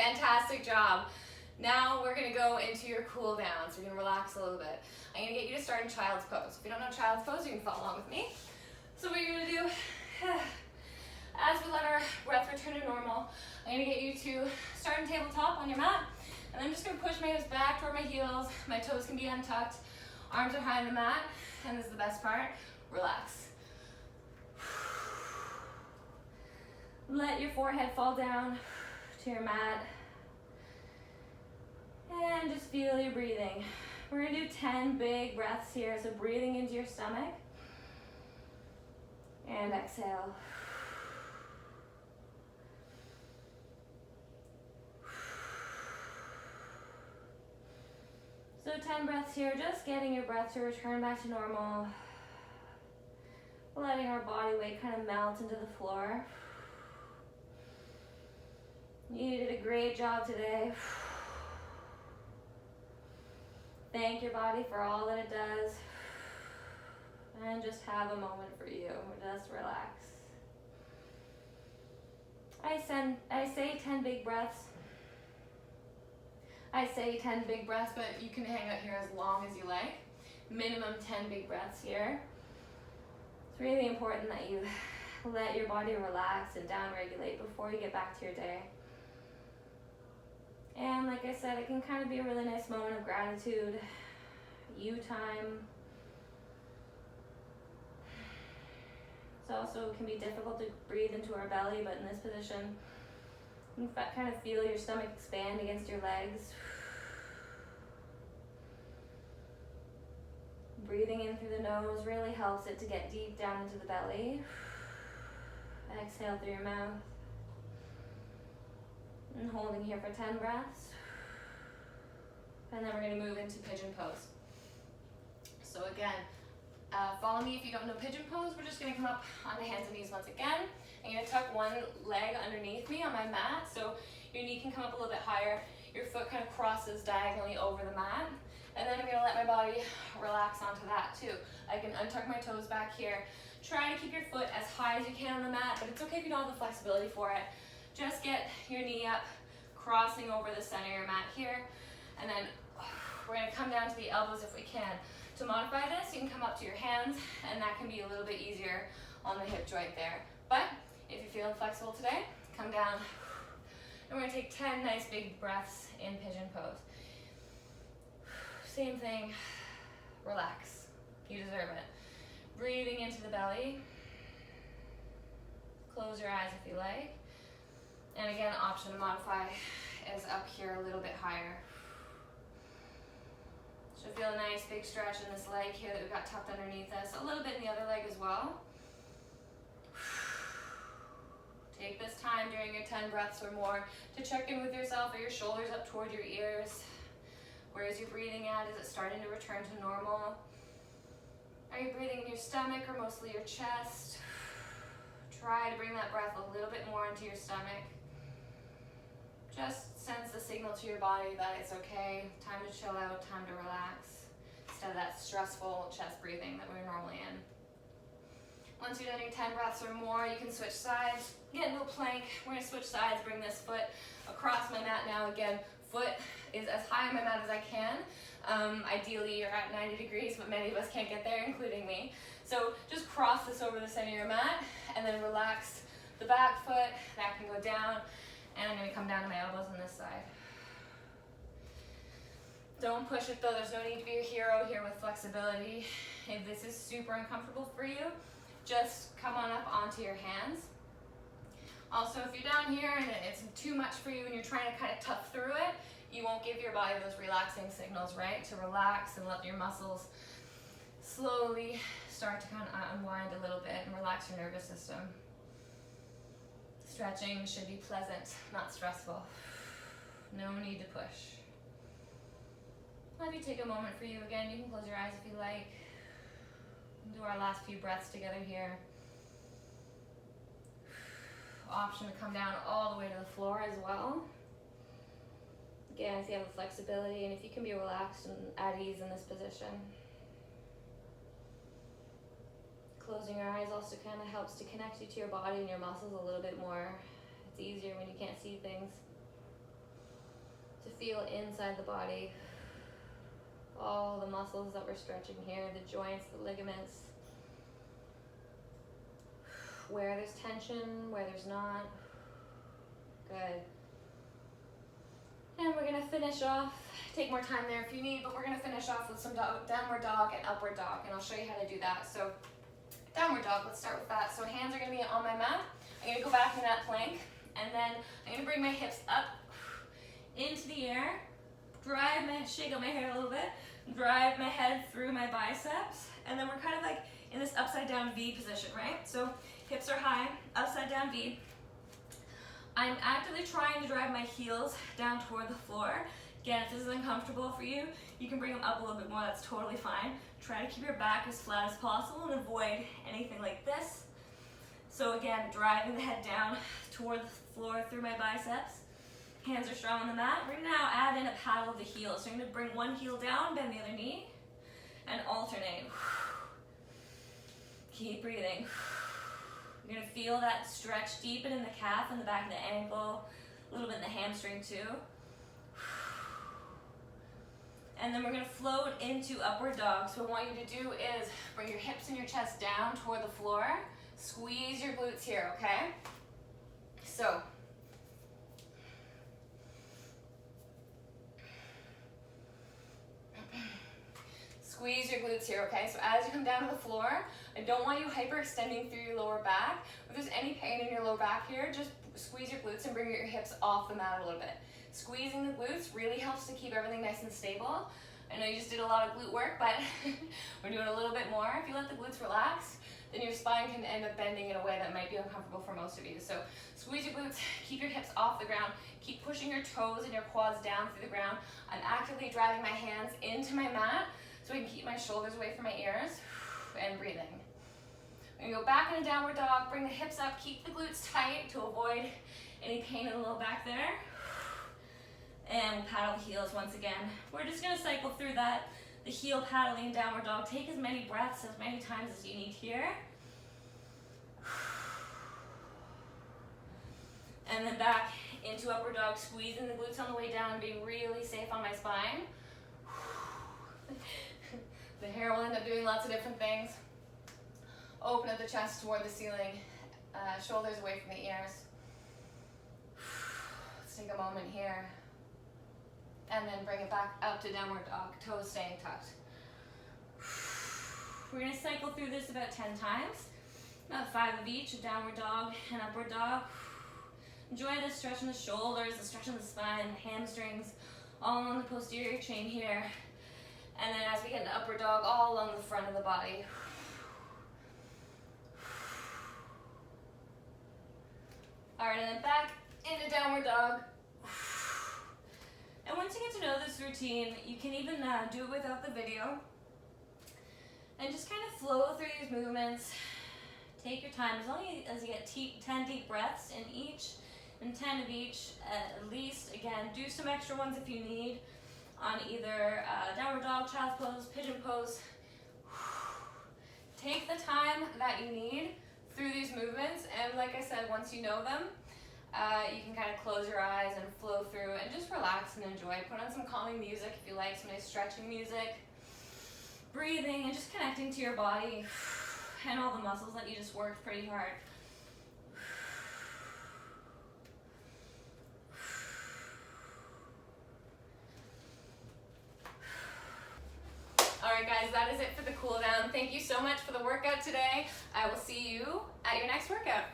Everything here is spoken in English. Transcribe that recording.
Fantastic job. Now we're gonna go into your cool down. So we're gonna relax a little bit. I'm gonna get you to start in child's pose. If you don't know child's pose, you can follow along with me. So what you're gonna do, as we let our breath return to normal, I'm gonna get you to start in tabletop on your mat. And I'm just gonna push my hips back toward my heels. My toes can be untucked. Arms are high on the mat. And this is the best part, relax. Let your forehead fall down to your mat. And just feel your breathing. We're gonna do 10 big breaths here. So breathing into your stomach. And exhale. So 10 breaths here, just getting your breath to return back to normal. Letting our body weight kind of melt into the floor. You did a great job today. Thank your body for all that it does. And just have a moment for you. Just relax. I say 10 big breaths. I say 10 big breaths, but you can hang out here as long as you like. Minimum 10 big breaths here. It's really important that you let your body relax and down-regulate before you get back to your day. And like I said, it can kind of be a really nice moment of gratitude, you time. It also can be difficult to breathe into our belly, but in this position, you can kind of feel your stomach expand against your legs. Breathing in through the nose really helps it to get deep down into the belly. Exhale through your mouth. And holding here for 10 breaths. And then we're going to move into pigeon pose. So again, follow me if you don't know pigeon pose. We're just going to come up on the hands and knees once again. I'm going to tuck one leg underneath me on my mat, so your knee can come up a little bit higher. Your foot kind of crosses diagonally over the mat. And then I'm going to let my body relax onto that too. I can untuck my toes back here. Try to keep your foot as high as you can on the mat, but it's okay if you don't have the flexibility for it. Just get your knee up, crossing over the center of your mat here. And then we're going to come down to the elbows if we can. To modify this, you can come up to your hands, and that can be a little bit easier on the hip joint there. But if you're feeling flexible today, come down. And we're going to take 10 nice big breaths in pigeon pose. Same thing, relax. You deserve it. Breathing into the belly. Close your eyes if you like. And again, option to modify is up here a little bit higher. So feel a nice big stretch in this leg here that we've got tucked underneath us. A little bit in the other leg as well. Take this time during your 10 breaths or more to check in with yourself. Are your shoulders up toward your ears? Where is your breathing at? Is it starting to return to normal? Are you breathing in your stomach or mostly your chest? Try to bring that breath a little bit more into your stomach. Just sends the signal to your body that it's okay, time to chill out, time to relax, instead of that stressful chest breathing that we're normally in. Once you've done your 10 breaths or more, you can switch sides, get into a plank. We're gonna switch sides, bring this foot across my mat now. Again, foot is as high on my mat as I can. Ideally, you're at 90 degrees, but many of us can't get there, including me. So just cross this over the center of your mat, and then relax the back foot. That can go down, and I'm gonna come down to my elbows on this side. Don't push it though, there's no need to be a hero here with flexibility. If this is super uncomfortable for you, just come on up onto your hands. Also, if you're down here and it's too much for you and you're trying to kind of tough through it, you won't give your body those relaxing signals, right? To relax and let your muscles slowly start to kind of unwind a little bit and relax your nervous system. Stretching should be pleasant, not stressful. No need to push. Let me take a moment for you again. You can close your eyes if you like. Do our last few breaths together here. Option to come down all the way to the floor as well. Again, if you have the flexibility and if you can be relaxed and at ease in this position. Closing your eyes also kind of helps to connect you to your body and your muscles a little bit more. It's easier when you can't see things. to feel inside the body. All the muscles that we're stretching here, the joints, the ligaments. Where there's tension, where there's not. Good. And we're gonna finish off, take more time there if you need, but we're gonna finish off with some downward dog and upward dog, and I'll show you how to do that. So downward dog, let's start with that. So hands are gonna be on my mat. I'm gonna go back in that plank, and then I'm gonna bring my hips up into the air, shake out my hair a little bit, drive my head through my biceps, and then we're kind of like in this upside down V position, right? So hips are high, upside down V. I'm actively trying to drive my heels down toward the floor. Again, if this is uncomfortable for you, you can bring them up a little bit more, that's totally fine. Try to keep your back as flat as possible and avoid anything like this. So again, driving the head down toward the floor through my biceps. Hands are strong on the mat. We're gonna now add in a paddle of the heels. So I'm gonna bring one heel down, bend the other knee, and alternate. Keep breathing. You're gonna feel that stretch deepen in the calf and the back of the ankle, a little bit in the hamstring too. And then we're gonna float into upward dog. So what I want you to do is bring your hips and your chest down toward the floor. Squeeze your glutes here, okay? So, squeeze your glutes here, okay? So as you come down to the floor, I don't want you hyperextending through your lower back. If there's any pain in your lower back here, just squeeze your glutes and bring your hips off the mat a little bit. Squeezing the glutes really helps to keep everything nice and stable. I know you just did a lot of glute work, but we're doing a little bit more. If you let the glutes relax, then your spine can end up bending in a way that might be uncomfortable for most of you. So squeeze your glutes, keep your hips off the ground, keep pushing your toes and your quads down through the ground. I'm actively driving my hands into my mat so I can keep my shoulders away from my ears, and breathing. We're gonna go back in a downward dog, bring the hips up, keep the glutes tight to avoid any pain in the low back there. And we'll paddle the heels once again. We're just gonna cycle through that, the heel paddling downward dog. Take as many breaths, as many times as you need here. And then back into upward dog, squeezing the glutes on the way down and being really safe on my spine. The hair will end up doing lots of different things. Open up the chest toward the ceiling, shoulders away from the ears. Let's take a moment here. And then bring it back up to downward dog, toes staying tucked. We're gonna cycle through this about 10 times. About 5 of each, a downward dog and upward dog. Enjoy the stretch in the shoulders, the stretch in the spine, hamstrings, all along the posterior chain here. And then as we get into upward dog, all along the front of the body. All right, and then back into downward dog. And once you get to know this routine, you can even do it without the video. And just kind of flow through these movements. Take your time, as long as you get 10 deep breaths in each, and 10 of each at least. Again, do some extra ones if you need on either downward dog, child's pose, pigeon pose. Take the time that you need through these movements, and like I said, once you know them, you can kind of close your eyes and flow through and just relax and enjoy. Put on some calming music if you like, some nice stretching music. Breathing and just connecting to your body and all the muscles that you just worked pretty hard. All right, guys, that is it for the cool down. Thank you so much for the workout today. I will see you at your next workout.